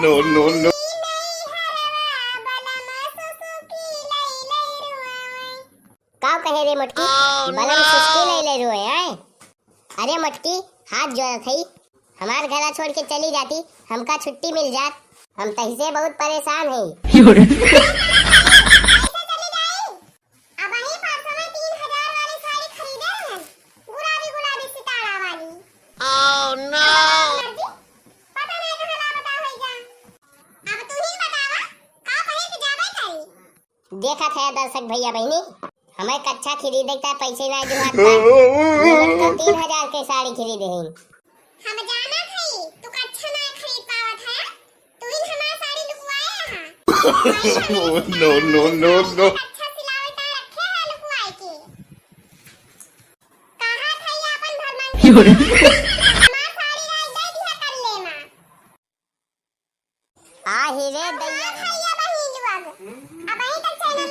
No, no, no. काव कहे रे मटकी बलम सुस्ती ले रोए हैं। अरे मटकी हाथ जोड़ थई हमार घरा छोड़ के चली जाती हमका छुट्टी मिल जात हम तही से बहुत परेशान हैं। देखा था दर्शक भैया बहनी हमें कच्चा खरीदे का पैसे ना जो तो 3000 के साड़ी खरीदे हैं। हम जाना थई तू कच्चा ना खरीद पावत है तू इन हमार sari लुकवाए No, no, no, no. अच्छा सिलावटा रखे है लुकवाए के कहां थई अपन भरमान हमार साड़ी राज दे दिया कर लेना आ ही रे दैया भैया बहिन लोग अब ही तक चैनल